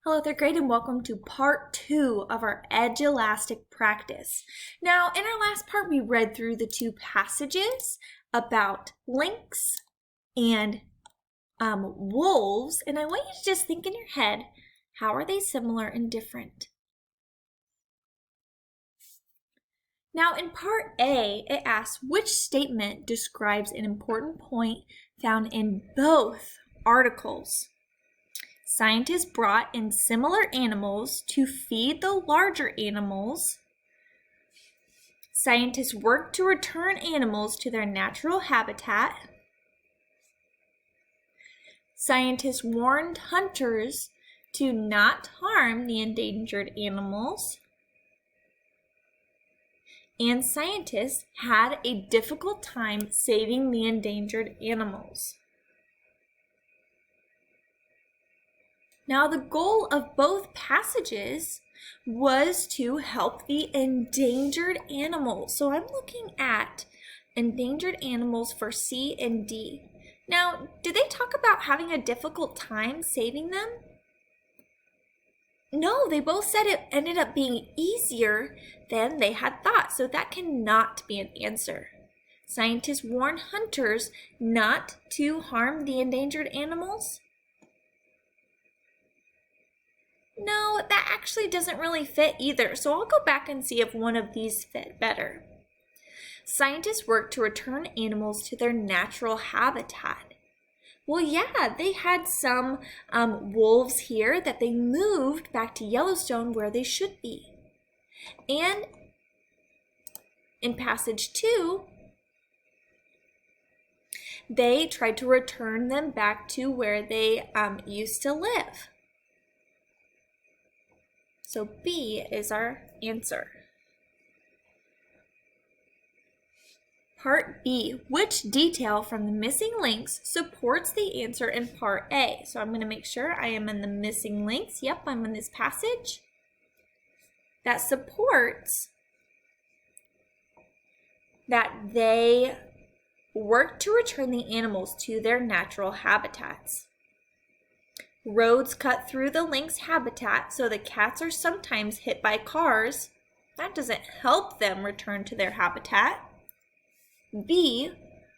Hello, third grade, and welcome to part 2 of our Edulastic practice. Now, in our last part, we read through the two passages about lynx and wolves, and I want you to just think in your head, how are they similar and different? Now, in part A, it asks which statement describes an important point found in both articles. Scientists brought in similar animals to feed the larger animals. Scientists worked to return animals to their natural habitat. Scientists warned hunters to not harm the endangered animals. And scientists had a difficult time saving the endangered animals. Now, the goal of both passages was to help the endangered animals. So I'm looking at endangered animals for C and D. Now, did they talk about having a difficult time saving them? No, they both said it ended up being easier than they had thought. So that cannot be an answer. Scientists warn hunters not to harm the endangered animals. No, that actually doesn't really fit either, so I'll go back and see if one of these fit better. Scientists work to return animals to their natural habitat. Well, yeah, they had some wolves here that they moved back to Yellowstone where they should be. And in passage 2, they tried to return them back to where they used to live. So B is our answer. Part B, which detail from the missing links supports the answer in part A? So I'm going to make sure I am in the missing links. Yep, I'm in this passage. That supports that they work to return the animals to their natural habitats. Roads cut through the lynx habitat, so the cats are sometimes hit by cars. That doesn't help them return to their habitat. B,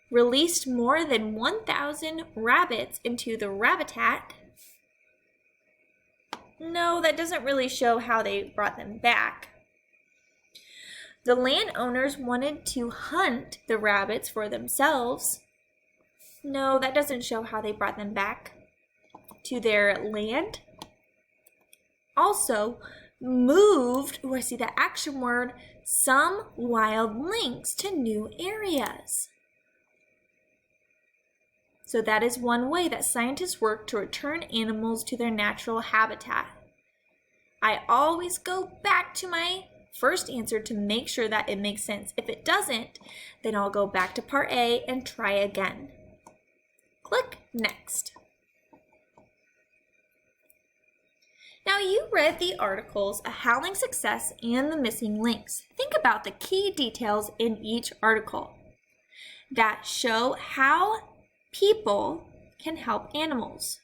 released more than 1,000 rabbits into the rabbitat. No, that doesn't really show how they brought them back. The landowners wanted to hunt the rabbits for themselves. No, that doesn't show how they brought them back to their land. Also moved, I see the action word, some wild lynx to new areas. So that is one way that scientists work to return animals to their natural habitat. I always go back to my first answer to make sure that it makes sense. If it doesn't, then I'll go back to part A and try again. Click Next. Now you read the articles A Howling Success and The Missing Links. Think about the key details in each article that show how people can help animals.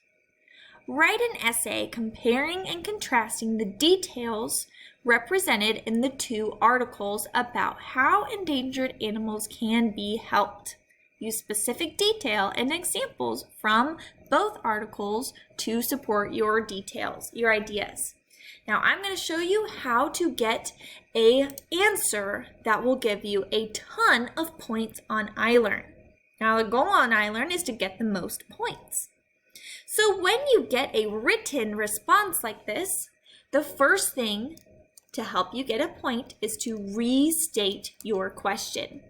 Write an essay comparing and contrasting the details represented in the two articles about how endangered animals can be helped. Use specific detail and examples from both articles to support your details, your ideas. Now I'm going to show you how to get an answer that will give you a ton of points on iLearn. Now the goal on iLearn is to get the most points. So when you get a written response like this, the first thing to help you get a point is to restate your question.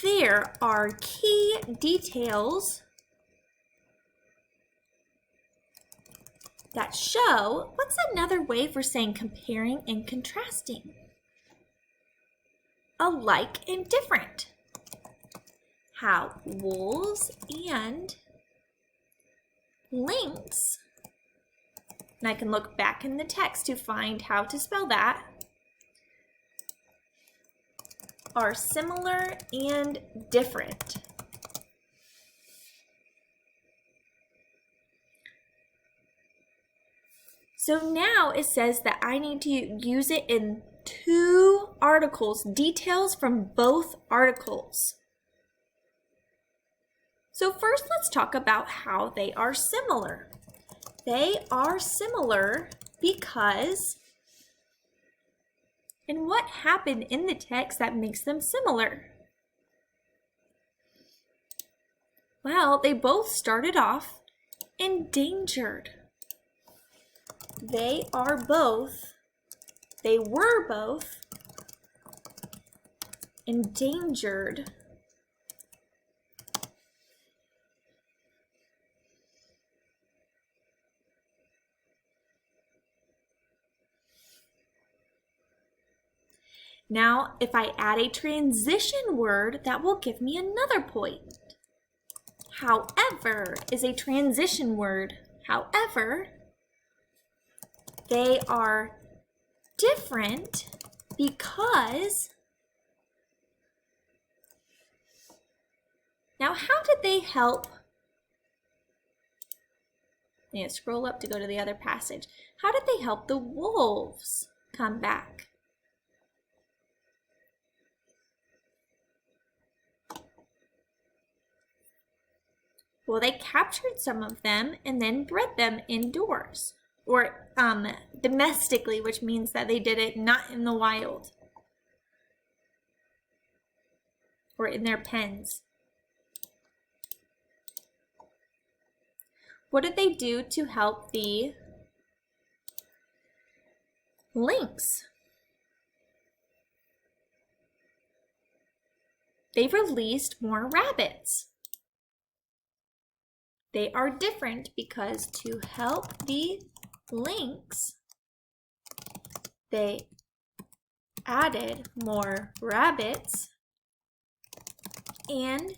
There are key details that show, what's another way for saying comparing and contrasting? Alike and different. How wolves and lynx, and I can look back in the text to find how to spell that, are similar and different. So now it says that I need to use it in 2 articles, details from both articles. So first, let's talk about how they are similar. They are similar because, and what happened in the text that makes them similar? Well, they both started off endangered. They were both endangered. Now, if I add a transition word, that will give me another point. However is a transition word. However, they are different because, now how did they help? I need to scroll up to go to the other passage. How did they help the wolves come back? Well, they captured some of them and then bred them indoors, or domestically, which means that they did it not in the wild or in their pens. What did they do to help the lynx? They released more rabbits. They are different because to help the lynx, they added more rabbits, and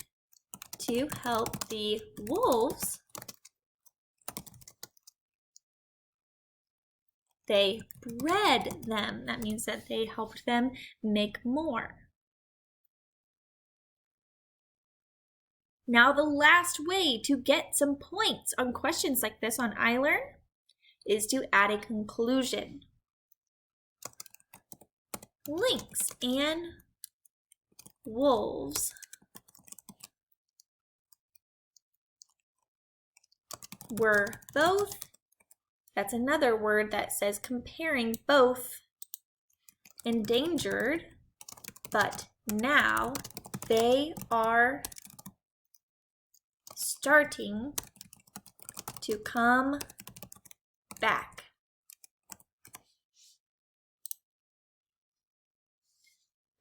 to help the wolves, they bred them. That means that they helped them make more. Now, the last way to get some points on questions like this on iLearn is to add a conclusion. Lynx and wolves were both, that's another word that says comparing both, endangered, but now they are starting to come back.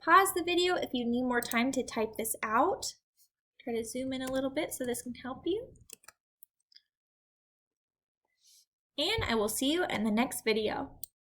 Pause the video if you need more time to type this out. Try to zoom in a little bit so this can help you. And I will see you in the next video.